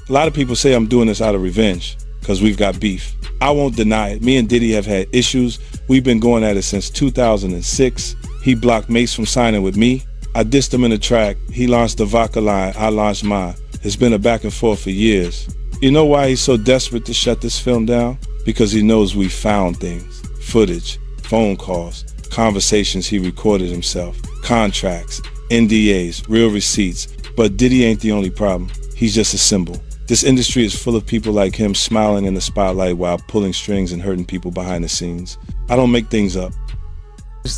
A lot of people say I'm doing this out of revenge because we've got beef. I won't deny it. Me and Diddy have had issues. We've been going at it since 2006. He blocked Mace from signing with me. I dissed him in a track. He launched the vodka line. I launched mine. It's been a back and forth for years. You know why he's so desperate to shut this film down? Because he knows we found things. Footage, phone calls, conversations he recorded himself, contracts, NDAs, real receipts. But Diddy ain't the only problem. He's just a symbol. This industry is full of people like him smiling in the spotlight while pulling strings and hurting people behind the scenes. I don't make things up.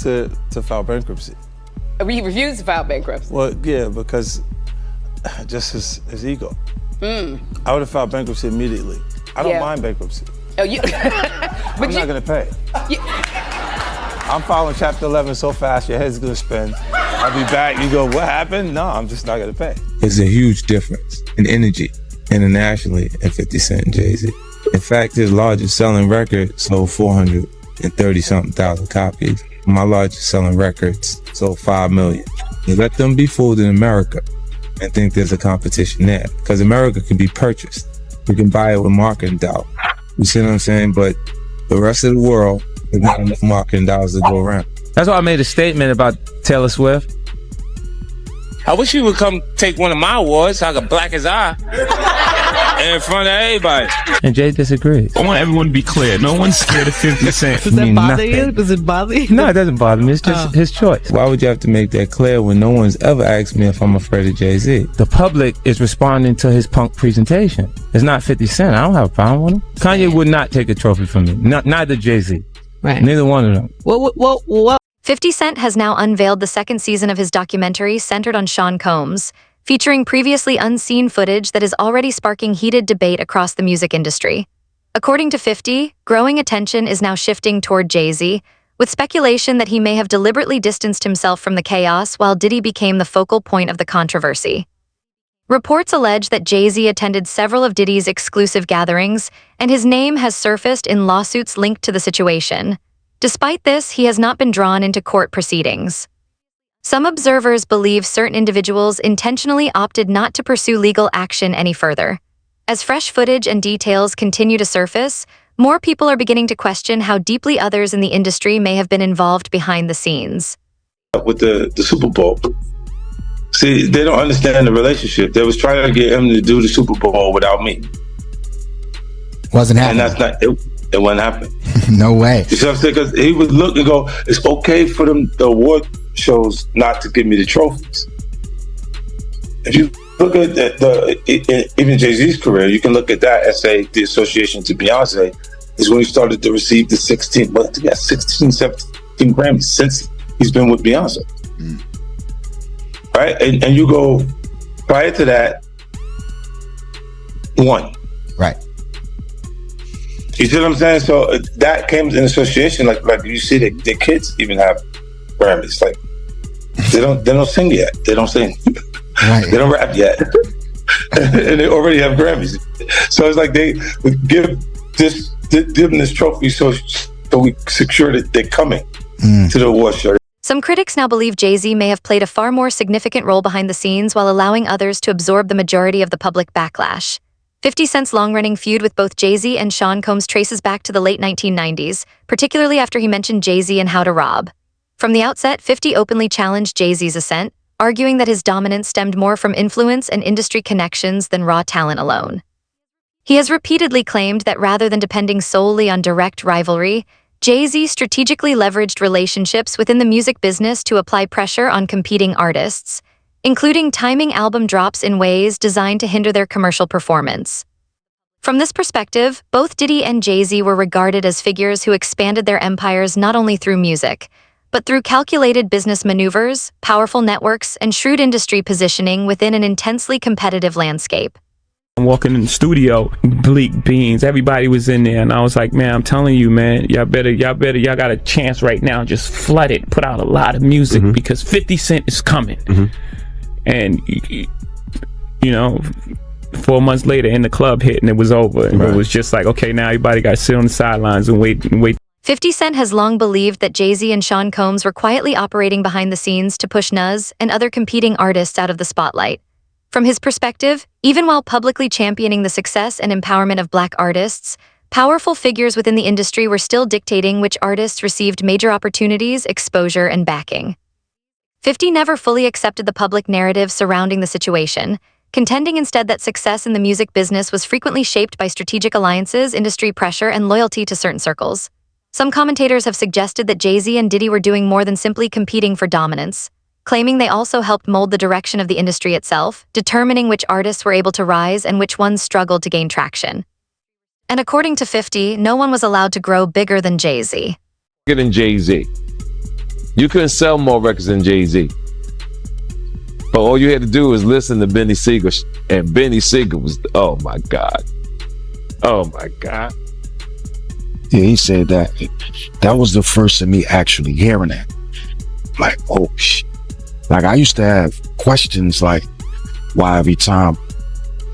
To file bankruptcy. We refused to file bankruptcy. Well, yeah, because just his ego. I would have filed bankruptcy immediately. I don't mind bankruptcy. Oh, you? I'm not gonna pay. I'm filing Chapter 11 so fast, your head's gonna spin. I'll be back. You go, what happened? No, I'm just not gonna pay. There's a huge difference in energy internationally at 50 Cent and Jay-Z. In fact, his largest selling record sold 430-something thousand copies. My largest selling records sold 5 million. You let them be fooled in America and think there's a competition there. Because America can be purchased. You can buy it with marketing dollars. You see what I'm saying? But the rest of the world, there's not enough marketing dollars to go around. That's why I made a statement about Taylor Swift. I wish you would come take one of my awards so I could black his eye in front of everybody. And Jay disagrees. I want everyone to be clear. No one's scared of 50 Cent. Does that bother you? Does it bother you? No, it doesn't bother me. It's just his choice. Why would you have to make that clear when no one's ever asked me if I'm afraid of Jay-Z? The public is responding to his punk presentation. It's not 50 Cent. I don't have a problem with him. Kanye would not take a trophy from me. Neither Jay-Z. Right. Neither one of them. Well. 50 Cent has now unveiled the second season of his documentary centered on Sean Combs, featuring previously unseen footage that is already sparking heated debate across the music industry. According to 50, growing attention is now shifting toward Jay-Z, with speculation that he may have deliberately distanced himself from the chaos while Diddy became the focal point of the controversy. Reports allege that Jay-Z attended several of Diddy's exclusive gatherings, and his name has surfaced in lawsuits linked to the situation. Despite this, he has not been drawn into court proceedings. Some observers believe certain individuals intentionally opted not to pursue legal action any further. As fresh footage and details continue to surface, more people are beginning to question how deeply others in the industry may have been involved behind the scenes. With the Super Bowl, see, they don't understand the relationship. They was trying to get him to do the Super Bowl without me. Wasn't happening. And that's not it. It wouldn't happen. No way. You see what I'm saying? Because he would look and go, it's okay for them, the award shows, not to give me the trophies. If you look at even Jay-Z's career, you can look at that and say the association to Beyonce is when he started to receive the 16, 17 Grammys since he's been with Beyonce. Right? And you go, prior to that, one. Right. You see what I'm saying? So that came in association, like you see the kids even have Grammys. Like they don't sing yet. They don't sing. Right. They don't rap yet. And they already have Grammys. So it's like they would give them this trophy so we secure that they're coming to the award show. Some critics now believe Jay-Z may have played a far more significant role behind the scenes while allowing others to absorb the majority of the public backlash. 50 Cent's long-running feud with both Jay-Z and Sean Combs traces back to the late 1990s, particularly after he mentioned Jay-Z and How to Rob. From the outset, 50 openly challenged Jay-Z's ascent, arguing that his dominance stemmed more from influence and industry connections than raw talent alone. He has repeatedly claimed that rather than depending solely on direct rivalry, Jay-Z strategically leveraged relationships within the music business to apply pressure on competing artists, including timing album drops in ways designed to hinder their commercial performance. From this perspective, both Diddy and Jay-Z were regarded as figures who expanded their empires not only through music, but through calculated business maneuvers, powerful networks, and shrewd industry positioning within an intensely competitive landscape. I'm walking in the studio, bleak beans, everybody was in there, and I was like, man, I'm telling you, man, y'all got a chance right now, just flood it, put out a lot of music, because 50 Cent is coming. And, you know, 4 months later in the club hit and it was over. And it was just like, okay, now everybody got to sit on the sidelines and wait. 50 Cent has long believed that Jay-Z and Sean Combs were quietly operating behind the scenes to push Nas and other competing artists out of the spotlight. From his perspective, even while publicly championing the success and empowerment of Black artists, powerful figures within the industry were still dictating which artists received major opportunities, exposure, and backing. 50 never fully accepted the public narrative surrounding the situation, contending instead that success in the music business was frequently shaped by strategic alliances, industry pressure, and loyalty to certain circles. Some commentators have suggested that Jay-Z and Diddy were doing more than simply competing for dominance, claiming they also helped mold the direction of the industry itself, determining which artists were able to rise and which ones struggled to gain traction. And according to 50, no one was allowed to grow bigger than Jay-Z. Bigger than Jay-Z. You couldn't sell more records than Jay-Z. But all you had to do was listen to Benny Siegel, and Benny Siegel was, oh my God. Oh my God. Yeah, he said that. That was the first of me actually hearing that. Like, oh shit. Like, I used to have questions like why every time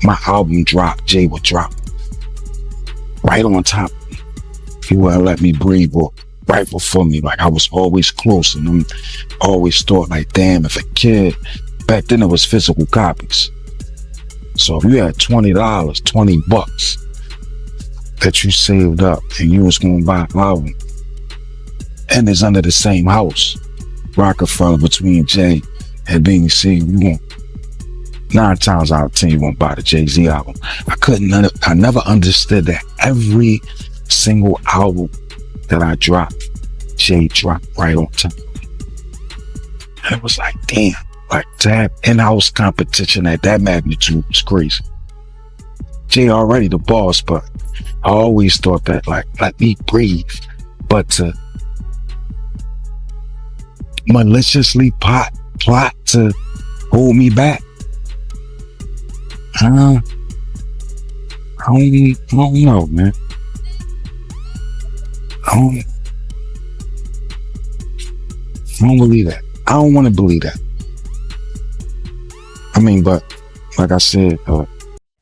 my album dropped, Jay would drop right on top. He wouldn't let me breathe, or right before me. Like, I was always close, and I always thought like, damn, if a kid, back then it was physical copies. So if you had $20, $20 that you saved up and you was gonna buy an album, and it's under the same house, Rockefeller, between Jay and Benny Siegel, you won't, 9 times out of 10 you won't buy the Jay-Z album. I never understood that every single album that I dropped, Jay dropped right on top. And it was like, damn, like to have in-house competition at that magnitude was crazy. Jay already the boss, but I always thought that, like, let me breathe. But to maliciously plot to hold me back, I don't know, man. I don't believe that. I don't want to believe that. I mean, but like I said,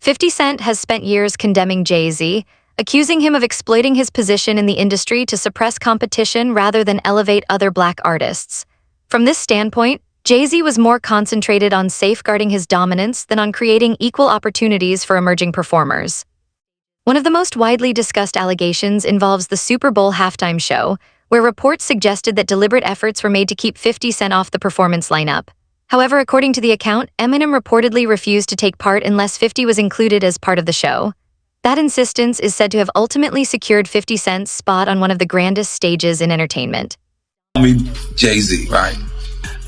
50 Cent has spent years condemning Jay-Z, accusing him of exploiting his position in the industry to suppress competition rather than elevate other Black artists. From this standpoint, Jay-Z was more concentrated on safeguarding his dominance than on creating equal opportunities for emerging performers. One of the most widely discussed allegations involves the Super Bowl halftime show, where reports suggested that deliberate efforts were made to keep 50 Cent off the performance lineup. However, according to the account, Eminem reportedly refused to take part unless 50 was included as part of the show. That insistence is said to have ultimately secured 50 Cent's spot on one of the grandest stages in entertainment. I mean, Jay-Z, right?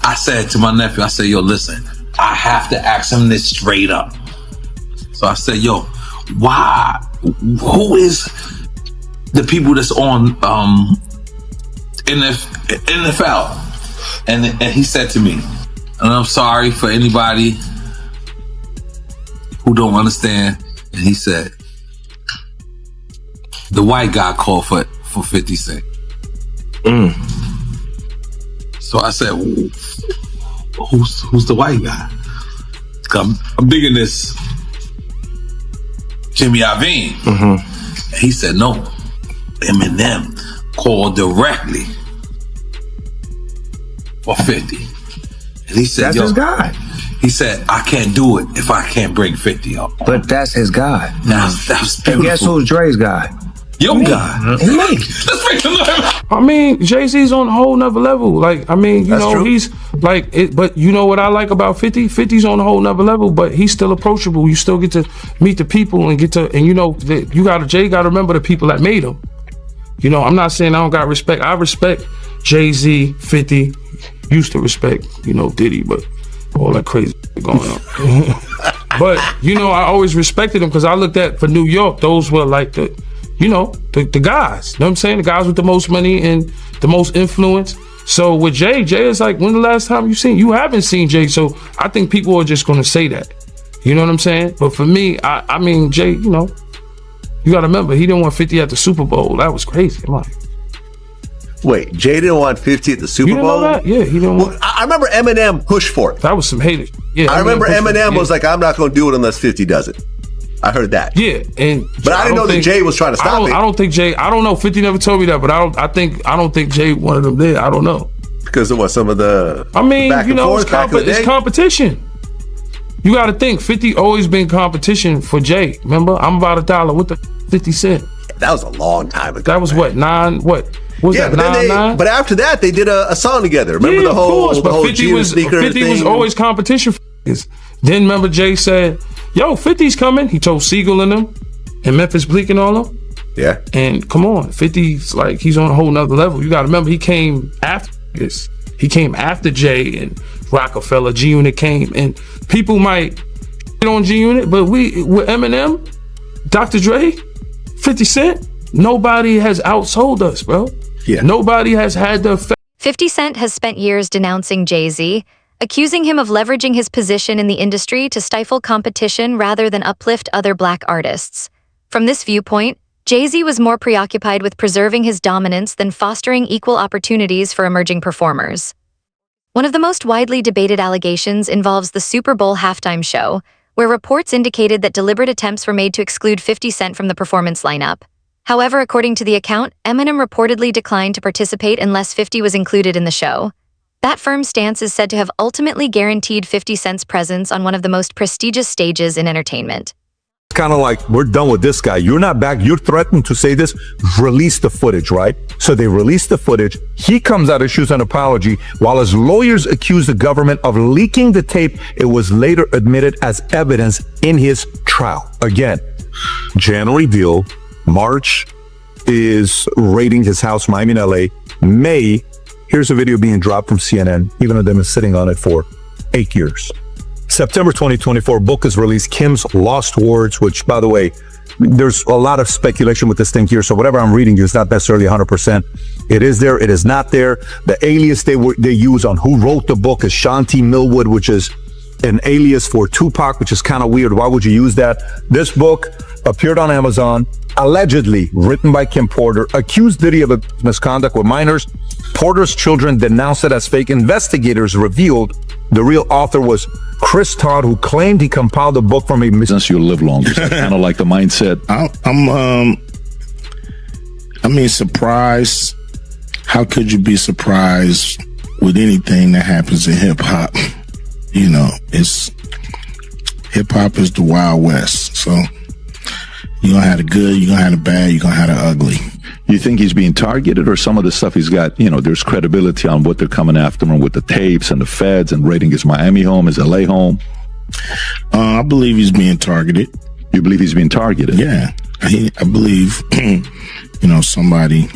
I said to my nephew, I said, yo, listen, I have to ask him this straight up. So I said, yo, why? Who is the people that's on NFL? And he said to me, and I'm sorry for anybody who don't understand. And he said, the white guy called for 50 Cent. So I said, who's the white guy? I'm digging this Jimmy Iovine. And he said, no, Eminem called directly for 50. And he said, that's his guy. He said, I can't do it if I can't bring 50 up. But that's his guy. That's beautiful. And guess who's Dre's guy? Your guy. Let's make him know. I mean, Jay-Z's on a whole nother level. Like, I mean, you know, he's like, but you know what I like about 50? 50's on a whole nother level, but he's still approachable. You still get to meet the people and you know, Jay got to remember the people that made him. You know, I'm not saying I don't got respect. I respect Jay-Z, 50, used to respect, you know, Diddy, but all that crazy going on. But, you know, I always respected him because I looked at, for New York, those were like the guys. You know what I'm saying? The guys with the most money and the most influence. So with Jay is like, when the last time you haven't seen Jay. So I think people are just going to say that. You know what I'm saying? But for me, I mean, Jay, you know, you got to remember, he didn't want 50 at the Super Bowl. That was crazy. I'm like, wait, Jay didn't want 50 at the Super Bowl? Know that? Yeah, he didn't want. I remember Eminem pushed for it. That was some haters. Yeah, I remember Eminem was like, I'm not going to do it unless 50 does it. I heard that. Yeah, but I didn't know that Jay was trying to stop it. I don't think Jay. I don't know. 50 never told me that, but I don't think Jay wanted him there. I don't know because of what some of the. I mean, you know, it's competition. You got to think, 50 always been competition for Jay. Remember, I'm about $1 with the 50 Cent. That was a long time ago. That was what, 9, what? Was Yeah, that, but, 9? but after that, they did a song together. Remember the whole, of course, the whole 50 was, sneaker 50 thing? was always competition for niggas. Then remember Jay said, yo, 50's coming. He told Siegel and them, and Memphis Bleak and all them. Yeah. And come on, 50's like, he's on a whole nother level. You got to remember, he came after this. He came after Jay and Rockefeller. G-Unit came, and people might get on G-Unit, but with Eminem, Dr. Dre, 50 Cent, nobody has outsold us, bro. Yeah. Nobody has had the effect. 50 Cent has spent years denouncing Jay-Z, accusing him of leveraging his position in the industry to stifle competition rather than uplift other black artists. From this viewpoint, Jay-Z was more preoccupied with preserving his dominance than fostering equal opportunities for emerging performers. One of the most widely debated allegations involves the Super Bowl halftime show, where reports indicated that deliberate attempts were made to exclude 50 Cent from the performance lineup. However, according to the account, Eminem reportedly declined to participate unless 50 was included in the show. That firm stance is said to have ultimately guaranteed 50 Cent's presence on one of the most prestigious stages in entertainment. It's kind of like, we're done with this guy. You're not back. You're threatened to say this. Release the footage, right? So they release the footage. He comes out, issues an apology. While his lawyers accuse the government of leaking the tape, it was later admitted as evidence in his trial. Again, January deal. March is raiding his house, Miami and LA. May, here's a video being dropped from CNN. Even though they've been sitting on it for 8 years. September 2024, book is released, Kim's Lost Words, which, by the way, there's a lot of speculation with this thing here. So whatever I'm reading is not necessarily 100%. It is there. It is not there. The alias they use on who wrote the book is Shanti Millwood, which is an alias for Tupac, which is kind of weird. Why would you use that? This book appeared on Amazon, allegedly written by Kim Porter, accused Diddy of misconduct with minors. Porter's children denounced it as fake. Investigators revealed the real author was Chris Todd, who claimed he compiled the book from a business you'll live longer. So kind of like the mindset. I mean, surprised. How could you be surprised with anything that happens in hip hop? You know, hip hop is the Wild West. So you're gonna have the good, you're gonna have the bad, you're gonna have the ugly. You think he's being targeted, or some of the stuff he's got, you know, there's credibility on what they're coming after him with the tapes and the feds and raiding his Miami home, his LA home? I believe he's being targeted. You believe he's being targeted? Yeah. I believe, you know, somebody,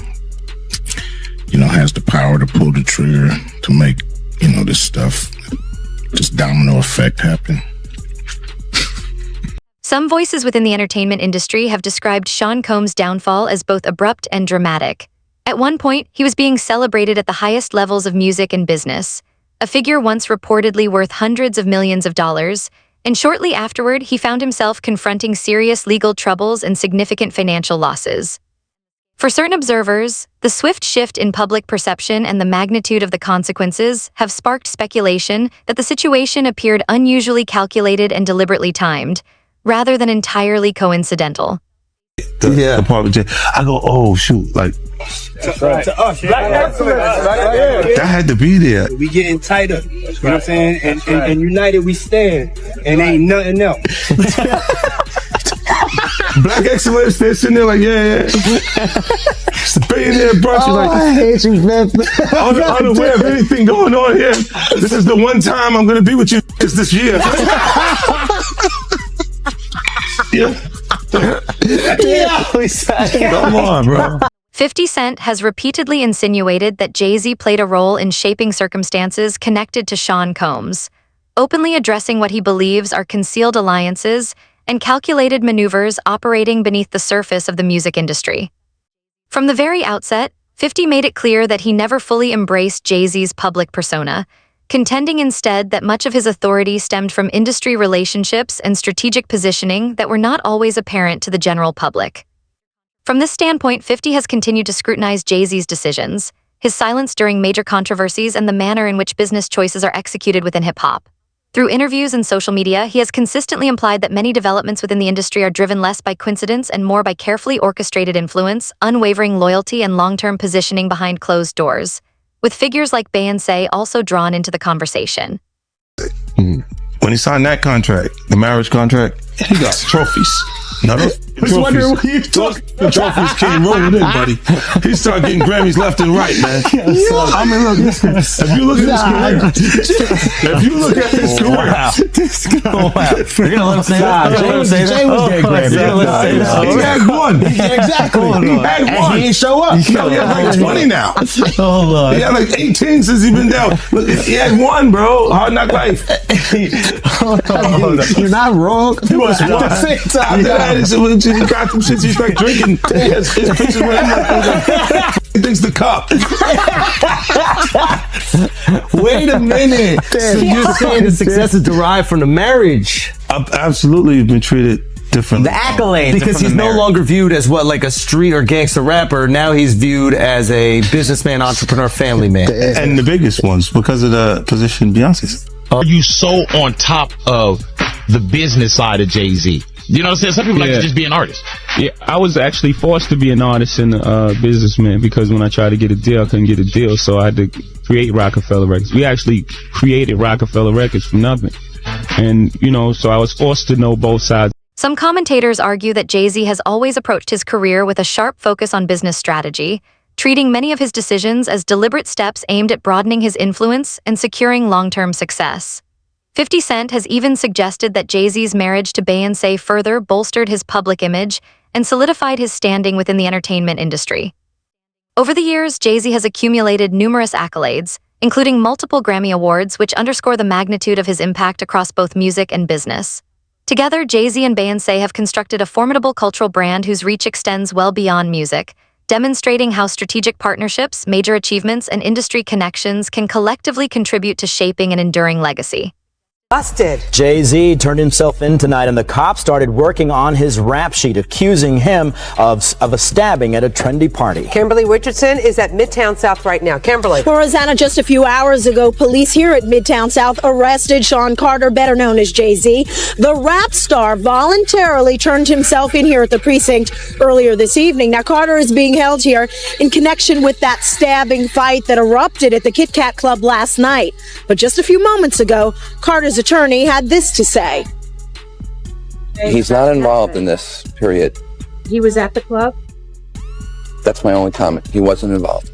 you know, has the power to pull the trigger to make, you know, this stuff, this domino effect happen. Some voices within the entertainment industry have described Sean Combs' downfall as both abrupt and dramatic. At one point, he was being celebrated at the highest levels of music and business, a figure once reportedly worth hundreds of millions of dollars, and shortly afterward, he found himself confronting serious legal troubles and significant financial losses. For certain observers, the swift shift in public perception and the magnitude of the consequences have sparked speculation that the situation appeared unusually calculated and deliberately timed, rather than entirely coincidental. The part with Jay, I go, oh shoot, like To us, Black excellence. that had to be there. We getting tighter, you know what I'm saying? And united we stand, and ain't nothing else. Black excellence, they're sitting there like, yeah. It's a billionaire brunch. Like, I hate you, man. Unaware of anything going on here. This is the one time I'm gonna be with you this year. Come on, bro. 50 Cent has repeatedly insinuated that Jay-Z played a role in shaping circumstances connected to Sean Combs, openly addressing what he believes are concealed alliances and calculated maneuvers operating beneath the surface of the music industry. From the very outset, 50 made it clear that he never fully embraced Jay-Z's public persona, contending instead that much of his authority stemmed from industry relationships and strategic positioning that were not always apparent to the general public. From this standpoint, 50 has continued to scrutinize Jay-Z's decisions, his silence during major controversies, and the manner in which business choices are executed within hip-hop. Through interviews and social media, he has consistently implied that many developments within the industry are driven less by coincidence and more by carefully orchestrated influence, unwavering loyalty, and long-term positioning behind closed doors, with figures like Beyonce also drawn into the conversation. When When he signed that contract, the marriage contract, he got trophies. No, I was wondering what you talking. The trophies came rolling in, buddy. He started getting Grammys left and right, man. I mean, look, if you look at his career, You're gonna let him say that? Jay was getting Grammys. He had one. Exactly. He had one. And he ain't show up. He had like 20 now. Oh, Lord. He had like 18 since he been down. Look, he had one, bro. Hard Knock Life. You're not wrong. He was one. At the same time. He got them shits. He started drinking. His pictures with him like he thinks the cup. Wait a minute. So you're saying the success is derived from the marriage? I've absolutely been treated differently. The accolades. Because he's no longer viewed as what, like a street or gangster rapper. Now he's viewed as a businessman, entrepreneur, family man. And the biggest ones because of the position Beyonce's. Are you so on top of the business side of Jay-Z? You know what I'm saying? Some people like to just be an artist. Yeah, I was actually forced to be an artist and a businessman because when I tried to get a deal, I couldn't get a deal, so I had to create Rockefeller Records. We actually created Rockefeller Records from nothing. And, you know, so I was forced to know both sides. Some commentators argue that Jay-Z has always approached his career with a sharp focus on business strategy, treating many of his decisions as deliberate steps aimed at broadening his influence and securing long-term success. 50 Cent has even suggested that Jay-Z's marriage to Beyoncé further bolstered his public image and solidified his standing within the entertainment industry. Over the years, Jay-Z has accumulated numerous accolades, including multiple Grammy Awards, which underscore the magnitude of his impact across both music and business. Together, Jay-Z and Beyoncé have constructed a formidable cultural brand whose reach extends well beyond music, demonstrating how strategic partnerships, major achievements, and industry connections can collectively contribute to shaping an enduring legacy. Busted. Jay-Z turned himself in tonight and the cops started working on his rap sheet, accusing him of a stabbing at a trendy party. Kimberly Richardson is at Midtown South right now. Kimberly. Well, Rosanna, just a few hours ago, police here at Midtown South arrested Sean Carter, better known as Jay-Z. The rap star voluntarily turned himself in here at the precinct earlier this evening. Now, Carter is being held here in connection with that stabbing fight that erupted at the Kit Kat Club last night. But just a few moments ago, Carter's attorney had this to say. He's not involved in this, period. He was at the club? That's my only comment. He wasn't involved.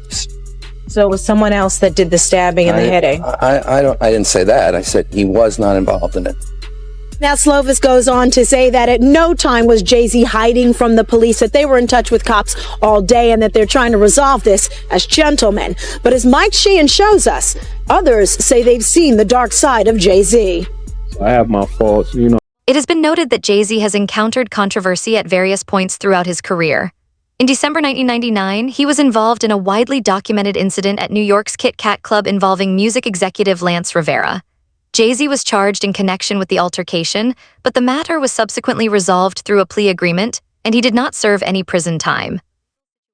So it was someone else that did the stabbing and the hitting? I didn't say that. I said he was not involved in it. Now, Slovis goes on to say that at no time was Jay-Z hiding from the police, that they were in touch with cops all day and that they're trying to resolve this as gentlemen. But as Mike Sheehan shows us, others say they've seen the dark side of Jay-Z. I have my faults, you know. It has been noted that Jay-Z has encountered controversy at various points throughout his career. In December 1999, he was involved in a widely documented incident at New York's Kit Kat Club involving music executive Lance Rivera. Jay-Z was charged in connection with the altercation, but the matter was subsequently resolved through a plea agreement, and he did not serve any prison time.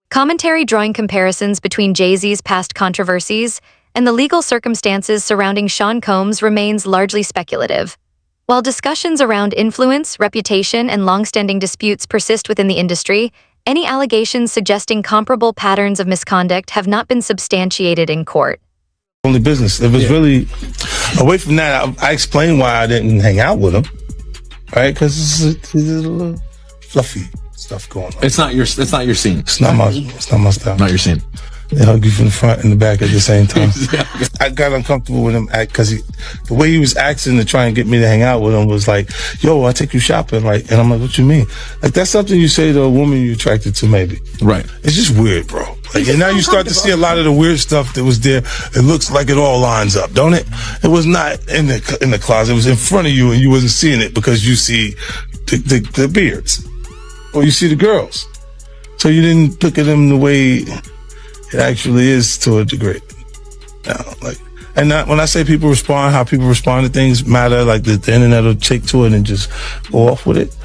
Commentary drawing comparisons between Jay-Z's past controversies and the legal circumstances surrounding Sean Combs remains largely speculative. While discussions around influence, reputation, and long-standing disputes persist within the industry, any allegations suggesting comparable patterns of misconduct have not been substantiated in court. Only business. It was really away from that. I explained why I didn't hang out with him, right? Because there's a little fluffy stuff going on. It's not your scene. It's not my style. Not your scene. They hug you from the front and the back at the same time. I got uncomfortable with him because the way he was acting to try and get me to hang out with him was like, yo, I'll take you shopping. Like, and I'm like, what you mean? Like, that's something you say to a woman you're attracted to, maybe. Right. It's just weird, bro. Like, and now you start to see a lot of the weird stuff that was there. It looks like it all lines up, don't it? It was not in the closet. It was in front of you and you wasn't seeing it because you see the beards or you see the girls. So you didn't look at them the way it actually is to a degree. When I say people respond, how people respond to things matter, like the internet will take to it and just go off with it.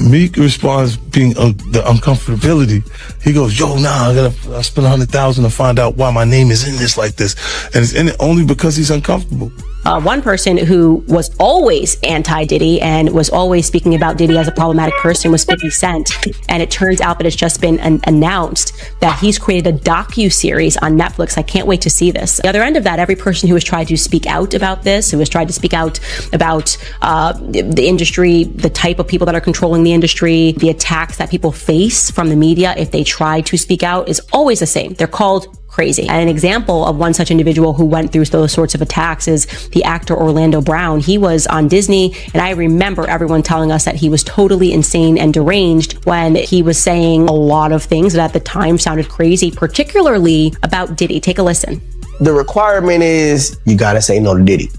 Meek responds being the uncomfortability. He goes, yo, nah, I spent $100,000 to find out why my name is in this like this. And it's in it only because he's uncomfortable. One person who was always anti-Diddy and was always speaking about Diddy as a problematic person was 50 Cent. And it turns out that it's just been announced that he's created a docu-series on Netflix. I can't wait to see this. The other end of that, every person who has tried to speak out about this, who has tried to speak out about the industry, the type of people that are controlling the industry, the attacks that people face from the media if they try to speak out, is always the same. They're called crazy. And an example of one such individual who went through those sorts of attacks is the actor Orlando Brown. He was on Disney, and I remember everyone telling us that he was totally insane and deranged when he was saying a lot of things that at the time sounded crazy, particularly about Diddy. Take a listen. The requirement is you gotta say no to Diddy.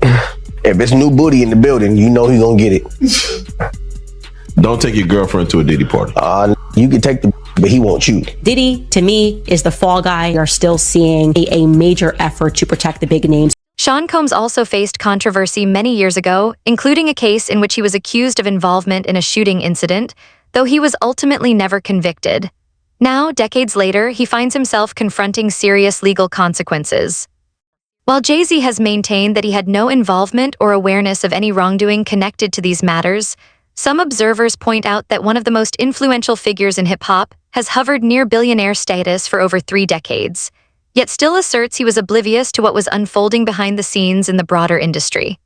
If it's new booty in the building, you know he's gonna get it. Don't take your girlfriend to a Diddy party. You can take the, but he won't you. Diddy, to me, is the fall guy. We are still seeing a major effort to protect the big names. Sean Combs also faced controversy many years ago, including a case in which he was accused of involvement in a shooting incident, though he was ultimately never convicted. Now, decades later, he finds himself confronting serious legal consequences. While Jay-Z has maintained that he had no involvement or awareness of any wrongdoing connected to these matters, some observers point out that one of the most influential figures in hip-hop has hovered near billionaire status for over 3 decades, yet still asserts he was oblivious to what was unfolding behind the scenes in the broader industry.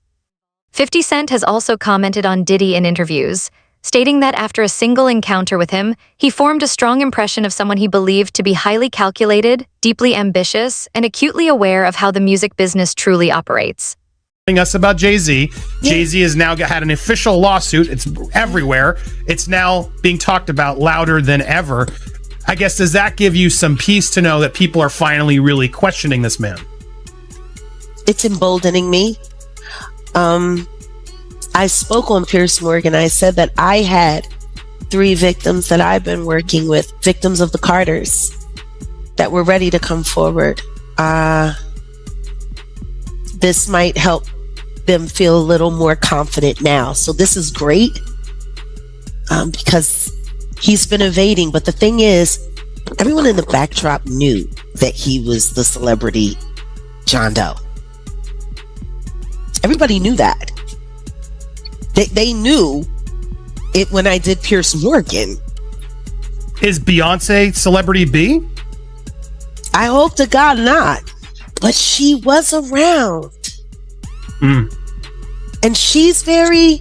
50 Cent has also commented on Diddy in interviews, stating that after a single encounter with him, he formed a strong impression of someone he believed to be highly calculated, deeply ambitious, and acutely aware of how the music business truly operates. Us about Jay-Z. Jay-Z has now had an official lawsuit. It's everywhere. It's now being talked about louder than ever. I guess, does that give you some peace to know that people are finally really questioning this man? It's emboldening me. I spoke on Piers Morgan. I said that I had 3 victims that I've been working with, victims of the Carters, that were ready to come forward. This might help them feel a little more confident now. So this is great because he's been evading. But the thing is, everyone in the backdrop knew that he was the celebrity John Doe. Everybody knew that. They knew it when I did Piers Morgan. Is Beyonce celebrity B? I hope to God not. But she was around. And she's very...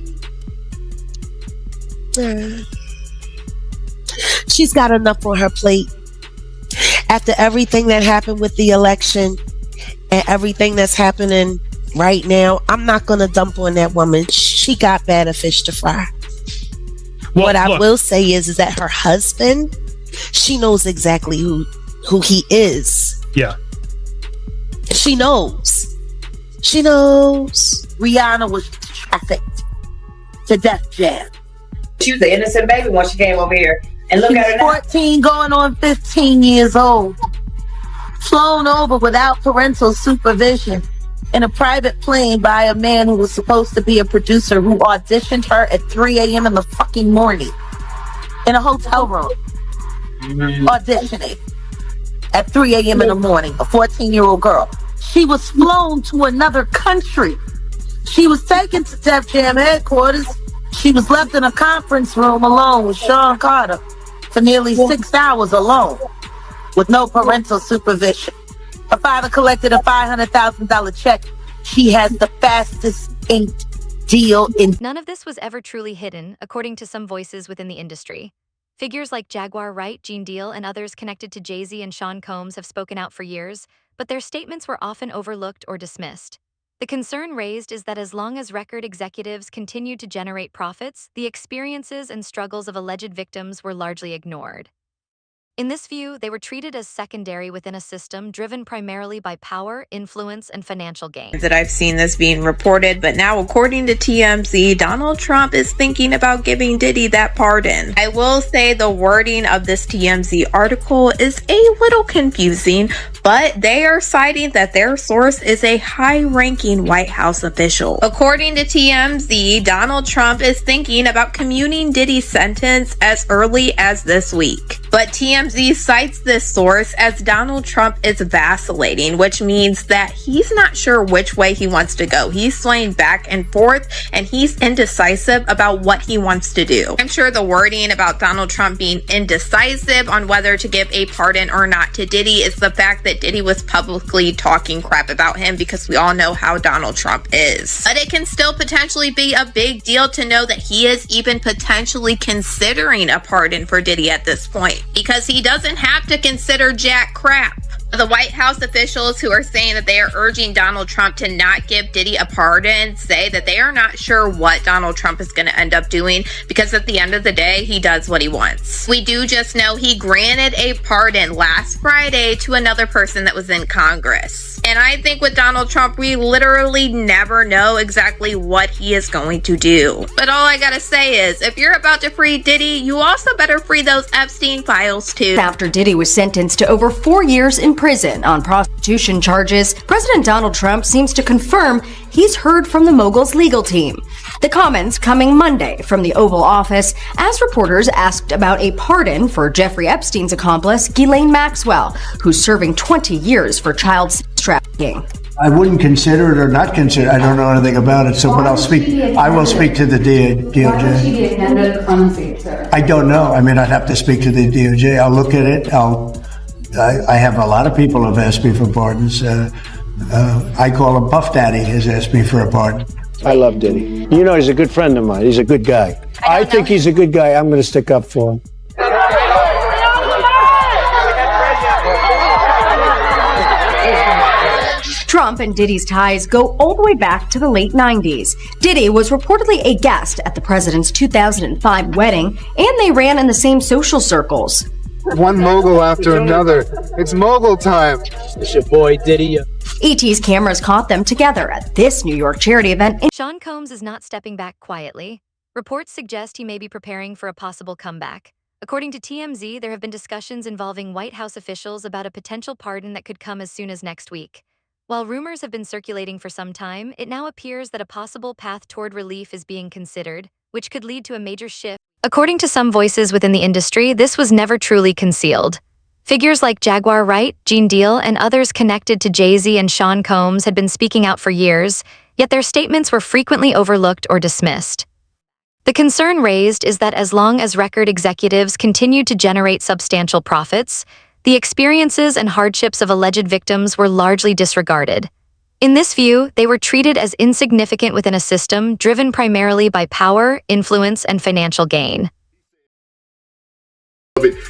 she's got enough on her plate. After everything that happened with the election and everything that's happening right now, I'm not going to dump on that woman. She got better fish to fry. Well, what I will say is that her husband, she knows exactly who he is. Yeah. She knows. She knows. Rihanna was trafficked to Def Jam. She was an innocent baby when she came over here. And look She's at her now. 14 going on 15 years old. Flown over without parental supervision in a private plane by a man who was supposed to be a producer who auditioned her at 3 a.m. in the fucking morning in a hotel room. Auditioning at 3 a.m. in the morning, a 14-year-old girl. She was flown to another country. She was taken to Def Jam headquarters. She was left in a conference room alone with Sean Carter for nearly 6 hours alone with no parental supervision. Her father collected a $500,000 check. She has the fastest inked deal in... None of this was ever truly hidden, according to some voices within the industry. Figures like Jaguar Wright, Gene Deal, and others connected to Jay-Z and Sean Combs have spoken out for years, but their statements were often overlooked or dismissed. The concern raised is that as long as record executives continued to generate profits, the experiences and struggles of alleged victims were largely ignored. In this view, they were treated as secondary within a system driven primarily by power, influence, and financial gain. That I've seen this being reported, but now according to TMZ, Donald Trump is thinking about giving Diddy that pardon. I will say the wording of this TMZ article is a little confusing, but they are citing that their source is a high-ranking White House official. According to TMZ, Donald Trump is thinking about commuting Diddy's sentence as early as this week. But TMZ cites this source as Donald Trump is vacillating, which means that he's not sure which way he wants to go. He's swaying back and forth, and he's indecisive about what he wants to do. I'm sure the wording about Donald Trump being indecisive on whether to give a pardon or not to Diddy is the fact that Diddy was publicly talking crap about him, because we all know how Donald Trump is. But it can still potentially be a big deal to know that he is even potentially considering a pardon for Diddy at this point, because he doesn't have to consider jack crap. The White House officials who are saying that they are urging Donald Trump to not give Diddy a pardon say that they are not sure what Donald Trump is going to end up doing, because at the end of the day, he does what he wants. We do just know he granted a pardon last Friday to another person that was in Congress. And I think with Donald Trump, we literally never know exactly what he is going to do. But all I gotta say is, if you're about to free Diddy, you also better free those Epstein files too. After Diddy was sentenced to over 4 years in prison on prostitution charges, President Donald Trump seems to confirm he's heard from the mogul's legal team. The comments coming Monday from the Oval Office as reporters asked about a pardon for Jeffrey Epstein's accomplice, Ghislaine Maxwell, who's serving 20 years for child sex trafficking. I wouldn't consider it or not consider it. I don't know anything about it, so but I will speak to the DOJ. I don't know. I mean, I'd have to speak to the DOJ. I'll look at it. I have a lot of people have asked me for pardons. I call him Puff Daddy has asked me for a pardon. I love Diddy. You know, he's a good friend of mine. He's a good guy. I think he's a good guy. I'm going to stick up for him. Trump and Diddy's ties go all the way back to the late 90s. Diddy was reportedly a guest at the president's 2005 wedding, and they ran in the same social circles. One mogul after another. It's mogul time. It's your boy Diddy. ET's cameras caught them together at this New York charity event. Sean Combs is not stepping back quietly. Reports suggest he may be preparing for a possible comeback. According to TMZ, there have been discussions involving White House officials about a potential pardon that could come as soon as next week. While rumors have been circulating for some time, it now appears that a possible path toward relief is being considered, which could lead to a major shift. According to some voices within the industry, this was never truly concealed. Figures like Jaguar Wright, Gene Deal, and others connected to Jay-Z and Sean Combs had been speaking out for years, yet their statements were frequently overlooked or dismissed. The concern raised is that as long as record executives continued to generate substantial profits, the experiences and hardships of alleged victims were largely disregarded. In this view, they were treated as insignificant within a system driven primarily by power, influence, and financial gain.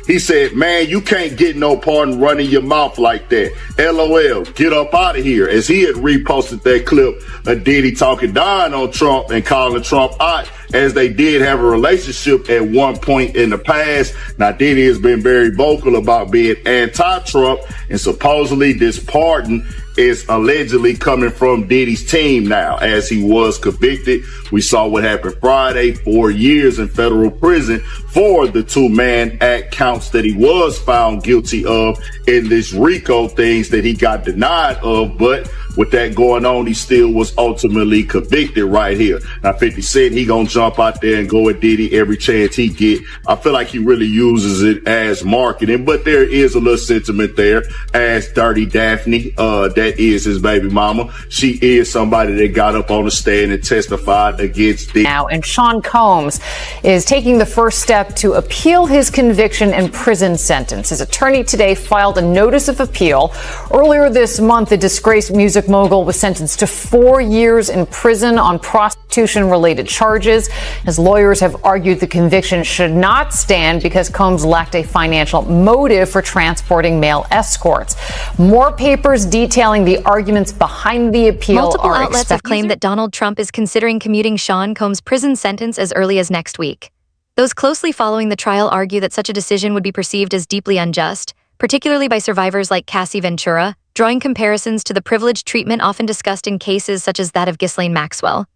He said, man, you can't get no pardon running your mouth like that. LOL, get up out of here. As he had reposted that clip of Diddy talking down on Trump and calling Trump out, as they did have a relationship at one point in the past. Now, Diddy has been very vocal about being anti-Trump, and supposedly this pardon is allegedly coming from Diddy's team now, as he was convicted. We saw what happened Friday, 4 years in federal prison for the 2-man act counts that he was found guilty of in this RICO things that he got denied of. But with that going on, he still was ultimately convicted right here. Now, 50 Cent, he gonna jump out there and go at Diddy every chance he get. I feel like he really uses it as marketing, but there is a little sentiment there as Dirty Daphne, that is his baby mama. She is somebody that got up on the stand and testified against Diddy. Now, and Sean Combs is taking the first step to appeal his conviction and prison sentence. His attorney today filed a notice of appeal. Earlier this month, the disgraced music mogul was sentenced to 4 years in prison on prostitution-related charges. His lawyers have argued the conviction should not stand because Combs lacked a financial motive for transporting male escorts. More papers detailing the arguments behind the appeal Multiple outlets have claimed that Donald Trump is considering commuting Sean Combs' prison sentence as early as next week. Those closely following the trial argue that such a decision would be perceived as deeply unjust, particularly by survivors like Cassie Ventura, drawing comparisons to the privileged treatment often discussed in cases such as that of Ghislaine Maxwell.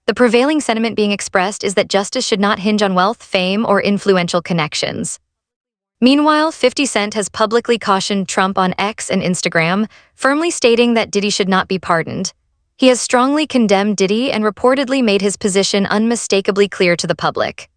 The prevailing sentiment being expressed is that justice should not hinge on wealth, fame, or influential connections. Meanwhile, 50 Cent has publicly cautioned Trump on X and Instagram, firmly stating that Diddy should not be pardoned. He has strongly condemned Diddy and reportedly made his position unmistakably clear to the public.